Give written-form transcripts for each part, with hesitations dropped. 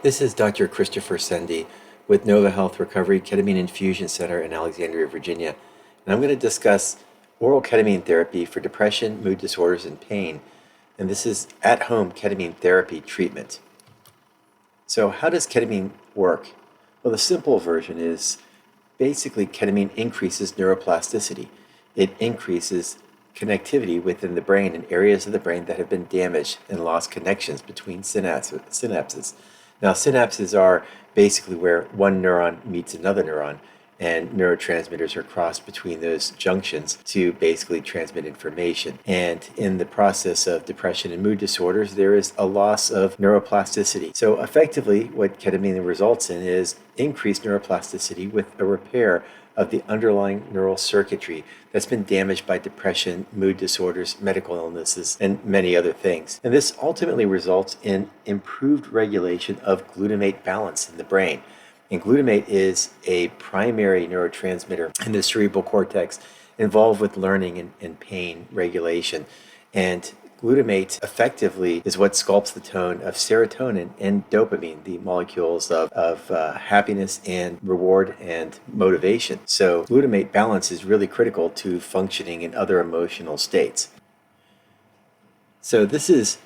This is Dr. Christopher Sendy with Nova Health Recovery Ketamine Infusion Center in Alexandria, Virginia. And I'm going to discuss oral ketamine therapy for depression, mood disorders, and pain. And this is at-home ketamine therapy treatment. So how does ketamine work? Well, the simple version is basically ketamine increases neuroplasticity. It increases connectivity within the brain in areas of the brain that have been damaged and lost connections between synapses. Now, synapses are basically where one neuron meets another neuron, and neurotransmitters are crossed between those junctions to basically transmit information. And in the process of depression and mood disorders, there is a loss of neuroplasticity. So effectively, what ketamine results in is increased neuroplasticity with a repair of the underlying neural circuitry that's been damaged by depression, mood disorders, medical illnesses, and many other things. And this ultimately results in improved regulation of glutamate balance in the brain. And glutamate is a primary neurotransmitter in the cerebral cortex involved with learning and pain regulation. And glutamate effectively is what sculpts the tone of serotonin and dopamine, the molecules of happiness and reward and motivation. So glutamate balance is really critical to functioning in other emotional states. So this is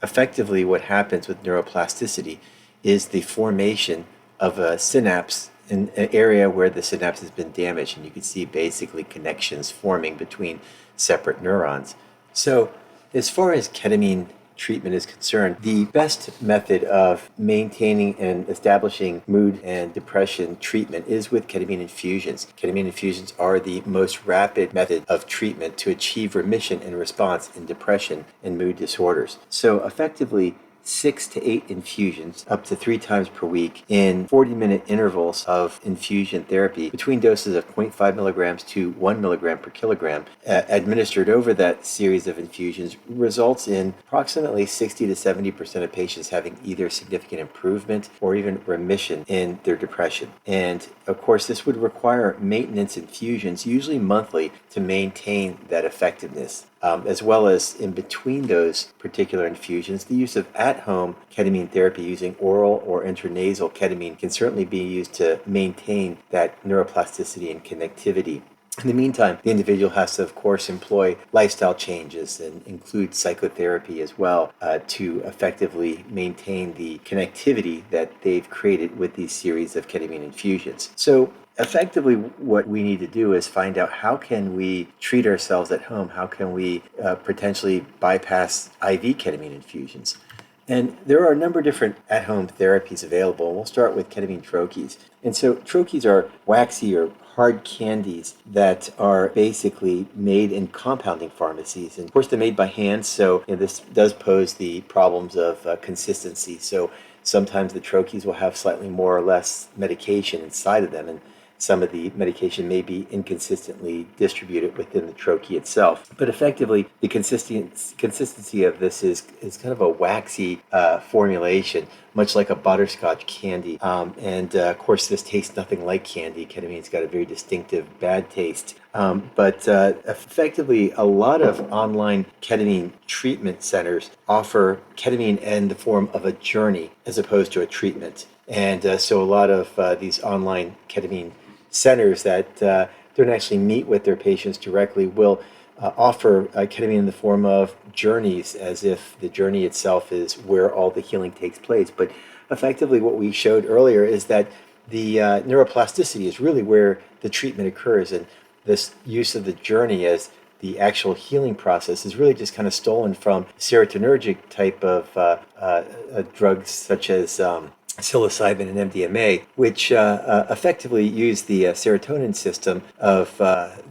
effectively what happens with neuroplasticity, is the formation of a synapse in an area where the synapse has been damaged, and you can see basically connections forming between separate neurons. So as far as ketamine treatment is concerned, the best method of maintaining and establishing mood and depression treatment is with ketamine infusions. Ketamine infusions are the most rapid method of treatment to achieve remission and response in depression and mood disorders. So effectively, 6 to 8 infusions up to 3 times per week in 40-minute intervals of infusion therapy between doses of 0.5 milligrams to 1 milligram per kilogram administered over that series of infusions results in approximately 60 to 70% of patients having either significant improvement or even remission in their depression. And of course, this would require maintenance infusions, usually monthly, to maintain that effectiveness. As well as in between those particular infusions, the use of at-home ketamine therapy using oral or intranasal ketamine can certainly be used to maintain that neuroplasticity and connectivity. In the meantime, the individual has to, of course, employ lifestyle changes and include psychotherapy as well to effectively maintain the connectivity that they've created with these series of ketamine infusions. So effectively, what we need to do is find out how can we treat ourselves at home, how can we potentially bypass IV ketamine infusions. And there are a number of different at-home therapies available. We'll start with ketamine troches. And so troches are waxy or hard candies that are basically made in compounding pharmacies. And of course, they're made by hand, so this does pose the problems of consistency. So sometimes the troches will have slightly more or less medication inside of them, and some of the medication may be inconsistently distributed within the troche itself. But effectively, the consistency of this is kind of a waxy formulation, much like a butterscotch candy. And of course, this tastes nothing like candy. Ketamine's got a very distinctive bad taste. But effectively, a lot of online ketamine treatment centers offer ketamine in the form of a journey as opposed to a treatment. And so a lot of these online ketamine centers that don't actually meet with their patients directly will offer ketamine in the form of journeys, as if the journey itself is where all the healing takes place. But effectively, what we showed earlier is that the neuroplasticity is really where the treatment occurs, and this use of the journey as the actual healing process is really just kind of stolen from serotonergic type of drugs such as psilocybin and MDMA, which effectively use the serotonin system of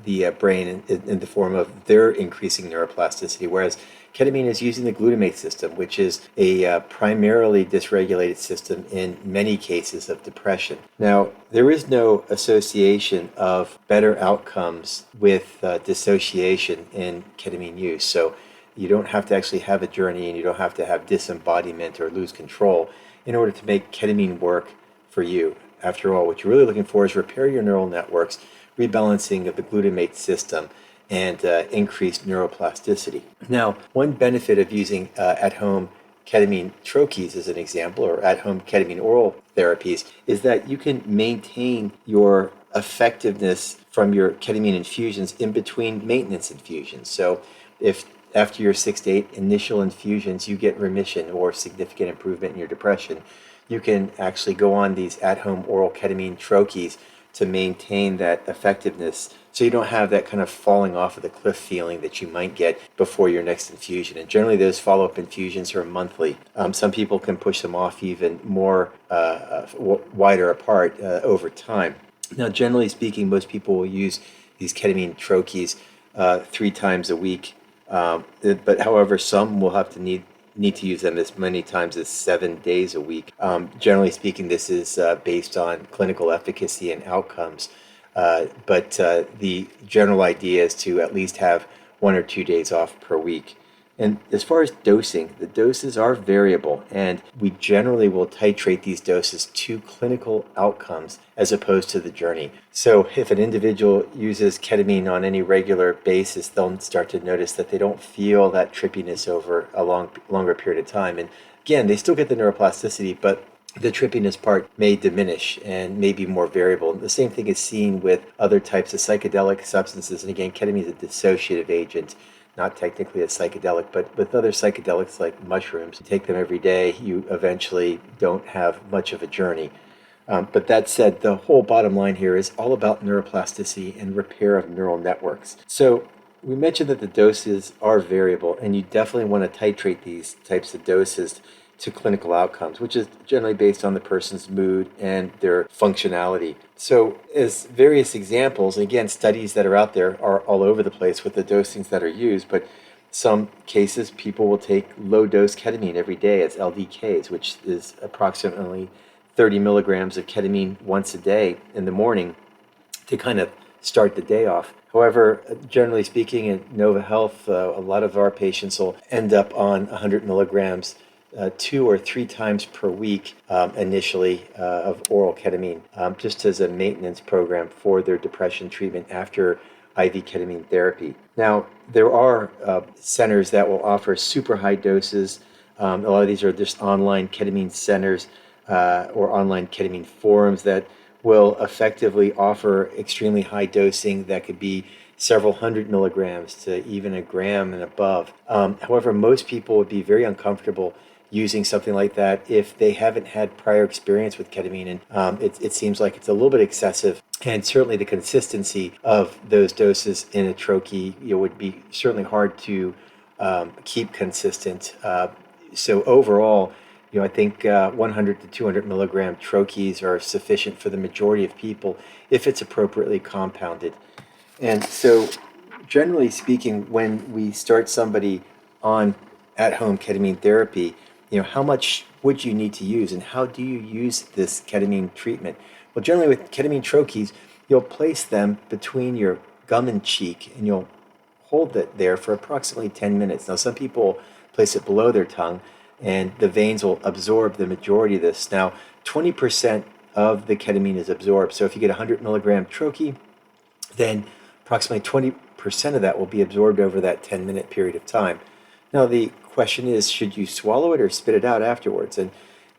the brain in the form of their increasing neuroplasticity, whereas ketamine is using the glutamate system, which is a primarily dysregulated system in many cases of depression. Now, there is no association of better outcomes with dissociation in ketamine use. So you don't have to actually have a journey, and you don't have to have disembodiment or lose control in order to make ketamine work for you. After all, what you're really looking for is repair your neural networks, rebalancing of the glutamate system, and increased neuroplasticity. Now, one benefit of using at-home ketamine troches as an example, or at-home ketamine oral therapies, is that you can maintain your effectiveness from your ketamine infusions in between maintenance infusions. So if after your 6 to 8 initial infusions you get remission or significant improvement in your depression, you can actually go on these at-home oral ketamine troches to maintain that effectiveness, so you don't have that kind of falling off of the cliff feeling that you might get before your next infusion. And generally those follow-up infusions are monthly. Some people can push them off even more wider apart over time. Now, generally speaking, most people will use these ketamine troches 3 times a week. But however, some will have to need to use them as many times as 7 days a week. Generally speaking, this is based on clinical efficacy and outcomes. But the general idea is to at least have 1 or 2 days off per week. And as far as dosing, the doses are variable, and we generally will titrate these doses to clinical outcomes as opposed to the journey. So if an individual uses ketamine on any regular basis, they'll start to notice that they don't feel that trippiness over a longer period of time. And again, they still get the neuroplasticity, but the trippiness part may diminish and may be more variable. The same thing is seen with other types of psychedelic substances. And again, ketamine is a dissociative agent, not technically a psychedelic, but with other psychedelics like mushrooms, you take them every day, you eventually don't have much of a journey. But that said, the whole bottom line here is all about neuroplasticity and repair of neural networks. So we mentioned that the doses are variable, and you definitely want to titrate these types of doses to clinical outcomes, which is generally based on the person's mood and their functionality. So as various examples, and again, studies that are out there are all over the place with the dosings that are used, but some cases people will take low dose ketamine every day as LDKs, which is approximately 30 milligrams of ketamine once a day in the morning to kind of start the day off. However, generally speaking, at Nova Health, a lot of our patients will end up on 100 milligrams 2 or 3 times per week initially of oral ketamine, just as a maintenance program for their depression treatment after IV ketamine therapy. Now, there are centers that will offer super high doses. A lot of these are just online ketamine centers or online ketamine forums that will effectively offer extremely high dosing that could be several hundred milligrams to even a gram and above. However, most people would be very uncomfortable using something like that if they haven't had prior experience with ketamine, and it seems like it's a little bit excessive, and certainly the consistency of those doses in a troche would be certainly hard to keep consistent. So overall, I think 100 to 200 milligram troches are sufficient for the majority of people if it's appropriately compounded. And so generally speaking, when we start somebody on at-home ketamine therapy, how much would you need to use, and how do you use this ketamine treatment? Well, generally with ketamine troches, you'll place them between your gum and cheek, and you'll hold it there for approximately 10 minutes. Now, some people place it below their tongue, and the veins will absorb the majority of this. Now, 20% of the ketamine is absorbed. So if you get a 100 milligram troche, then approximately 20% of that will be absorbed over that 10-minute period of time. Now, the question is, should you swallow it or spit it out afterwards? And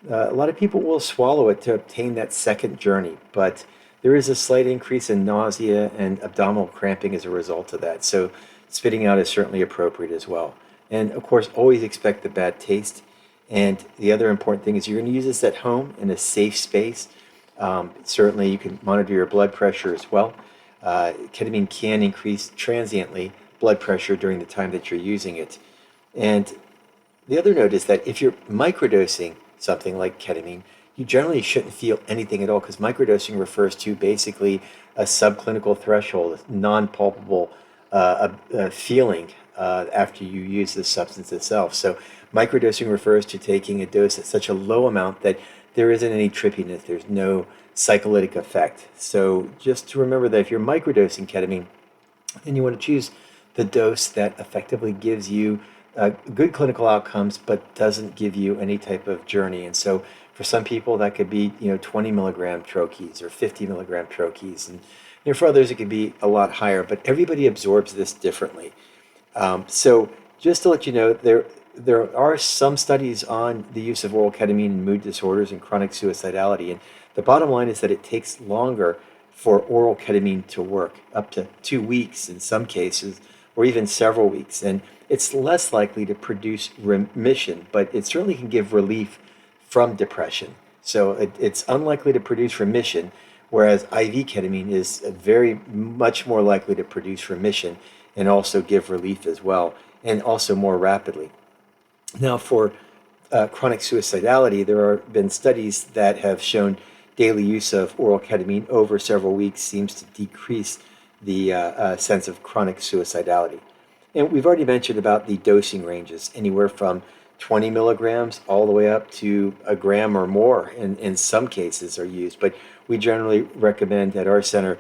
a lot of people will swallow it to obtain that second journey, but there is a slight increase in nausea and abdominal cramping as a result of that. So spitting out is certainly appropriate as well. And of course, always expect the bad taste. And the other important thing is you're going to use this at home in a safe space. Certainly, you can monitor your blood pressure as well. Ketamine can increase transiently blood pressure during the time that you're using it. And the other note is that if you're microdosing something like ketamine, you generally shouldn't feel anything at all, because microdosing refers to basically a subclinical threshold, a non-palpable feeling after you use the substance itself. So microdosing refers to taking a dose at such a low amount that there isn't any trippiness, there's no psycholytic effect. So just to remember that if you're microdosing ketamine, then you want to choose the dose that effectively gives you good clinical outcomes, but doesn't give you any type of journey. And so for some people that could be 20 milligram troches or 50 milligram troches, and for others it could be a lot higher, but everybody absorbs this differently. So just to let you know, there are some studies on the use of oral ketamine in mood disorders and chronic suicidality, and the bottom line is that it takes longer for oral ketamine to work, up to 2 weeks in some cases, or even several weeks. And it's less likely to produce remission, but it certainly can give relief from depression. So it's unlikely to produce remission, whereas IV ketamine is very much more likely to produce remission and also give relief as well, and also more rapidly. Now, for chronic suicidality, there have been studies that have shown daily use of oral ketamine over several weeks seems to decrease the sense of chronic suicidality. And we've already mentioned about the dosing ranges, anywhere from 20 milligrams all the way up to a gram or more in some cases are used. But we generally recommend at our center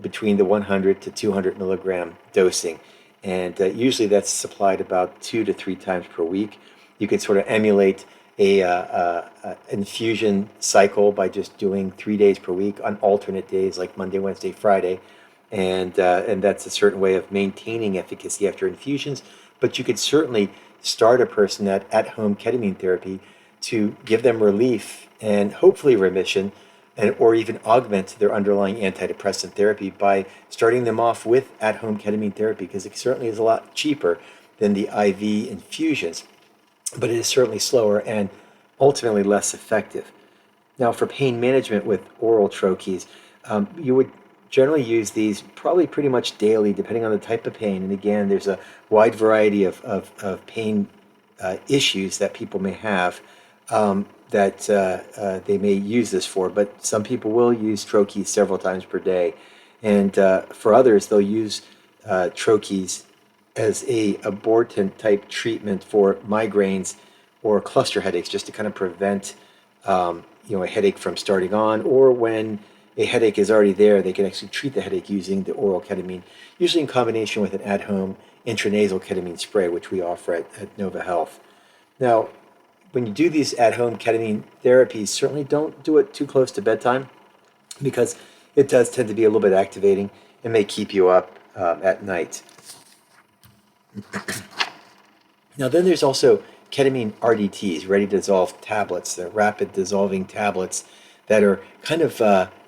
between the 100 to 200 milligram dosing. And usually that's supplied about 2 to 3 times per week. You could sort of emulate a infusion cycle by just doing 3 days per week on alternate days like Monday, Wednesday, Friday. And that's a certain way of maintaining efficacy after infusions. But you could certainly start a person at home ketamine therapy to give them relief and hopefully remission, and or even augment their underlying antidepressant therapy by starting them off with at-home ketamine therapy, because it certainly is a lot cheaper than the IV infusions, but it is certainly slower and ultimately less effective. Now, for pain management with oral troches, you would generally use these probably pretty much daily, depending on the type of pain. And again, there's a wide variety of pain issues that people may have that they may use this for. But some people will use troches several times per day. And for others, they'll use troches as a abortant type treatment for migraines or cluster headaches, just to kind of prevent a headache from starting on, or when a headache is already there, they can actually treat the headache using the oral ketamine, usually in combination with an at-home intranasal ketamine spray, which we offer at Nova Health. Now, when you do these at-home ketamine therapies, certainly don't do it too close to bedtime, because it does tend to be a little bit activating and may keep you up at night. Now, then there's also ketamine RDTs, ready to dissolve tablets, the rapid dissolving tablets that are kind of,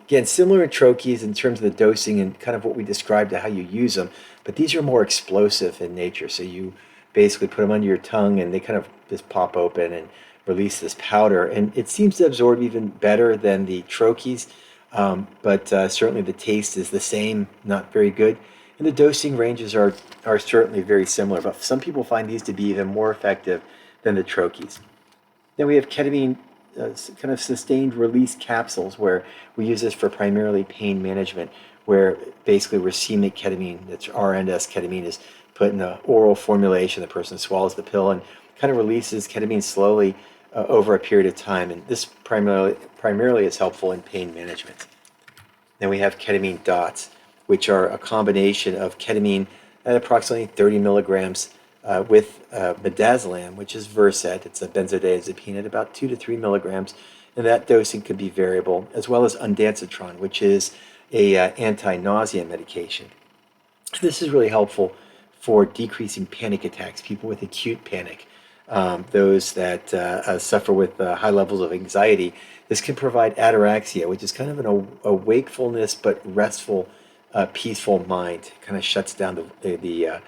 again, similar to troches in terms of the dosing and kind of what we described to how you use them, but these are more explosive in nature. So you basically put them under your tongue and they kind of just pop open and release this powder. And it seems to absorb even better than the troches, but certainly the taste is the same, not very good. And the dosing ranges are certainly very similar, but some people find these to be even more effective than the troches. Then we have ketamine kind of sustained release capsules, where we use this for primarily pain management, where basically racemic ketamine, that's RNS ketamine, is put in an oral formulation. The person swallows the pill and kind of releases ketamine slowly over a period of time. And this primarily is helpful in pain management. Then we have ketamine dots, which are a combination of ketamine at approximately 30 milligrams with midazolam, which is Versed. It's a benzodiazepine at about 2 to 3 milligrams, and that dosing could be variable, as well as ondansetron, which is a anti-nausea medication. This is really helpful for decreasing panic attacks, people with acute panic, those that suffer with high levels of anxiety. This can provide ataraxia, which is kind of a wakefulness but restful, peaceful mind. It kind of shuts down the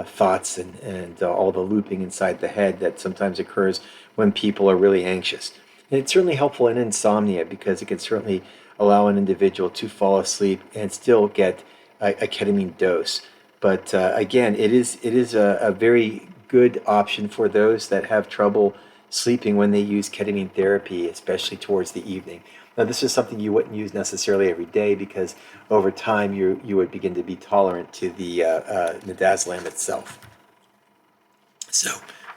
thoughts and all the looping inside the head that sometimes occurs when people are really anxious. And it's certainly helpful in insomnia, because it can certainly allow an individual to fall asleep and still get a ketamine dose. But again, it is a very good option for those that have trouble sleeping when they use ketamine therapy, especially towards the evening. Now, this is something you wouldn't use necessarily every day, because over time you would begin to be tolerant to the midazolam itself. So,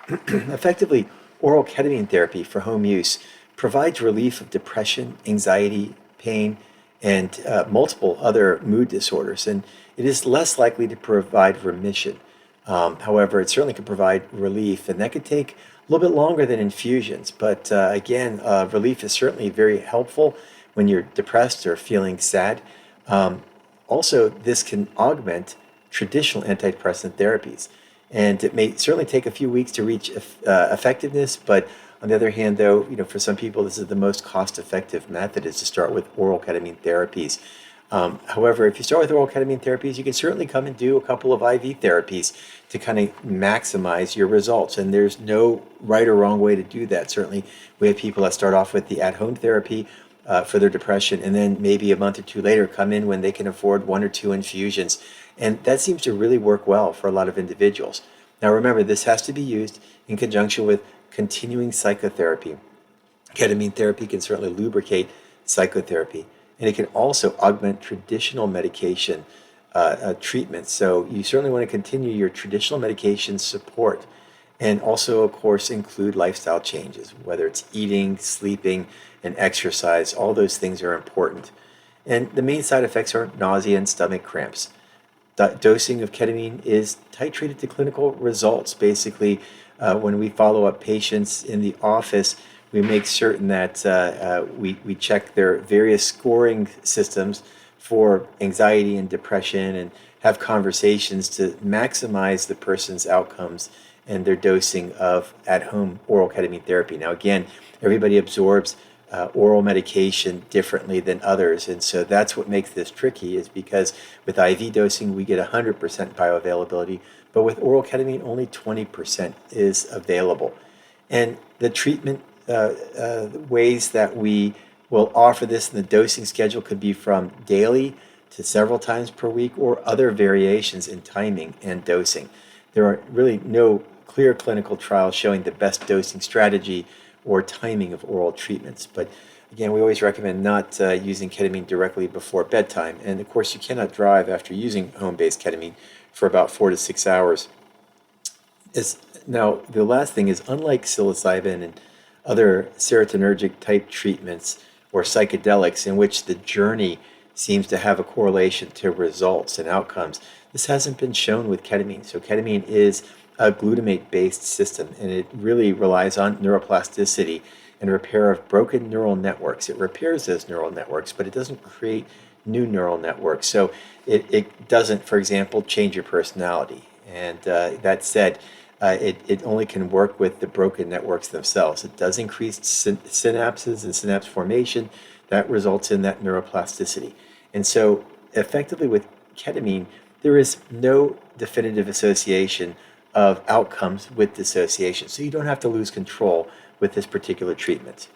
effectively, oral ketamine therapy for home use provides relief of depression, anxiety, pain, and multiple other mood disorders, and it is less likely to provide remission. However, it certainly can provide relief, and that could take a little bit longer than infusions. But again, relief is certainly very helpful when you're depressed or feeling sad. Also, this can augment traditional antidepressant therapies. And it may certainly take a few weeks to reach effectiveness, but on the other hand, though, for some people, this is the most cost-effective method is to start with oral ketamine therapies. However, if you start with oral ketamine therapies, you can certainly come and do a couple of IV therapies to kind of maximize your results. And there's no right or wrong way to do that. Certainly, we have people that start off with the at-home therapy for their depression, and then maybe a month or two later come in when they can afford 1 or 2 infusions. And that seems to really work well for a lot of individuals. Now, remember, this has to be used in conjunction with continuing psychotherapy. Ketamine therapy can certainly lubricate psychotherapy, and it can also augment traditional medication treatments. So you certainly want to continue your traditional medication support, and also, of course, include lifestyle changes, whether it's eating, sleeping, and exercise. All those things are important. And the main side effects are nausea and stomach cramps. Dosing of ketamine is titrated to clinical results. Basically, when we follow up patients in the office, we make certain that we check their various scoring systems for anxiety and depression and have conversations to maximize the person's outcomes and their dosing of at-home oral ketamine therapy. Now, again, everybody absorbs oral medication differently than others, and so that's what makes this tricky, is because with IV dosing we get 100% bioavailability, but with oral ketamine only 20% is available. And the treatment ways that we will offer this in the dosing schedule could be from daily to several times per week, or other variations in timing and dosing. There are really no clear clinical trials showing the best dosing strategy or timing of oral treatments. But again, we always recommend not using ketamine directly before bedtime. And of course, you cannot drive after using home-based ketamine for about 4 to 6 hours. Now, the last thing is, unlike psilocybin and other serotonergic type treatments or psychedelics in which the journey seems to have a correlation to results and outcomes, this hasn't been shown with ketamine. So ketamine is a glutamate-based system, and it really relies on neuroplasticity and repair of broken neural networks. It repairs those neural networks, but it doesn't create new neural networks. So it doesn't, for example, change your personality. And that said, it only can work with the broken networks themselves. It does increase synapses and synapse formation. That results in that neuroplasticity. And so effectively with ketamine, there is no definitive association of outcomes with dissociation. So you don't have to lose control with this particular treatment.